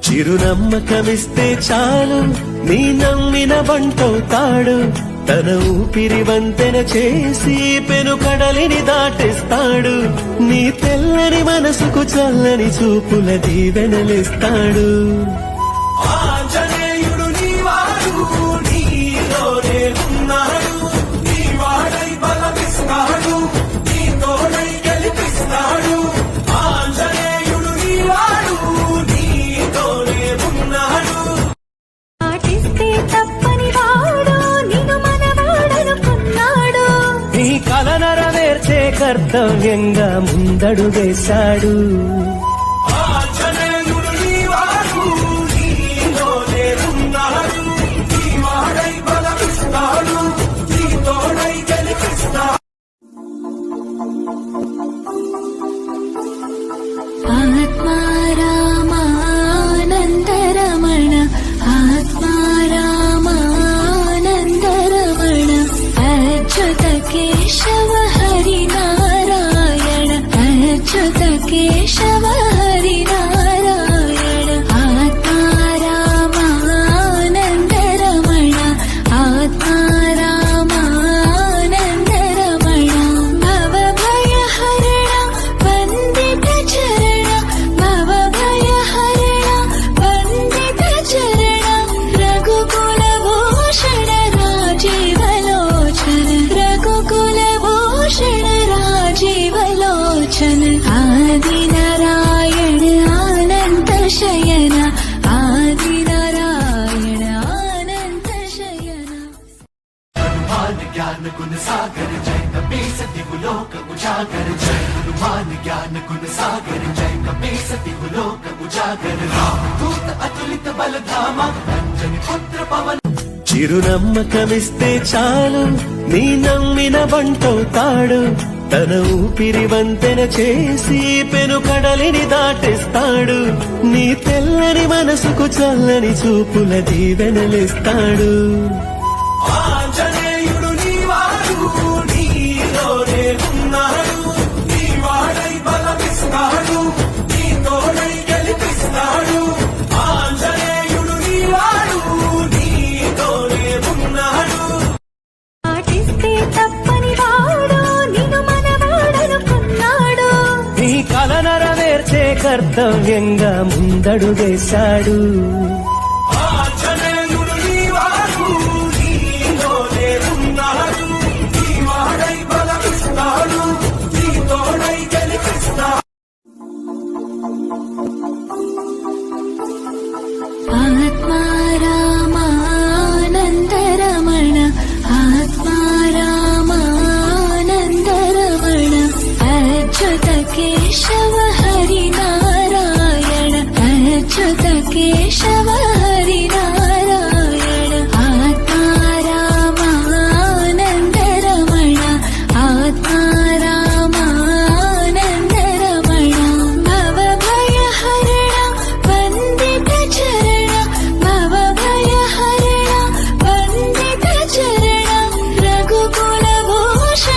చిరునమ్మకమిస్తే చాలు నీ నమ్మిన బంటవుతాడు తన ఊపిరి వంతెన చేసి పెను కడలిని దాటిస్తాడు నీ తెల్లని మనసుకు చల్లని చూపుల దీవెనలిస్తాడు ఆంజనేయుడు నీవాడు నీలోనే ఉన్నాడు నీవాడై బలమిస్తాడు నీ తోడై గెలిపిస్తాడు ఆంజనేయుడు నీవాడు నీతోనే ఉన్నాడు పాటిస్తే తప్పని వాడు నిన్ను మనవాడనుకున్నాడు నీ కల నెరవేర్చే కర్తవ్యంగా ముందడుగేశాడు ఆత్మారామానందరమణ ఆత్మారామానందరమణ అచ్యుత కేశవ హరినారాయణ అచ్యుత కేశవ హరినారాయణ ఆత్మారామానందరమణ ఆత్మారామానందరమణ భవభయహరణ వందిత చరణ భవభయహరణ వందిత చరణ రఘుకుల భూషణ రాజీవలోచన రఘుకుల భూషణ రాజీవలోచన ఆది నారాయణ అనంత శయన ఆది నారాయణ అనంత శయన हनुमान ज्ञान गुण सागर जय कपीस तिहुलोक उजागर जय हनुमान ज्ञान गुण सागर जय कपीस तिहुलोक उजागर रामदूत अतुलित बल धामा अंजनी पुत्र पवन చిరునమ్మకమిస్తే చాలు నీ నమ్మిన బంటవుతాడు తన ఊపిరి వంతెన చేసి పెను కడలిని దాటిస్తాడు నీ తెల్లని మనసుకు చల్లని చూపుల దీవెనలిస్తాడు ఆంజనేయుడు నీవాడు నీలోనే ఉన్నాడు నీవాడై బలమిస్తాడు నీ తోడై గెలిపిస్తాడు ఆంజనేయుడు నీవాడు నీతోనే ఉన్నాడు పాటిస్తే తప్పని వాడు నిన్ను మనవాడనుకున్నాడు నీ కల నెరవేర్చే కర్తవ్యంగా ముందడుగేశాడు ఆంజనేయుడు నీవాడు నీలోనే ఉన్నాడు నీవాడై బలమిస్తాడు నీ తోడై గెలిపిస్తాడు ఆత్మారామానందరమణ ఆత్మారామానందరమణ అచ్యుత కేశవ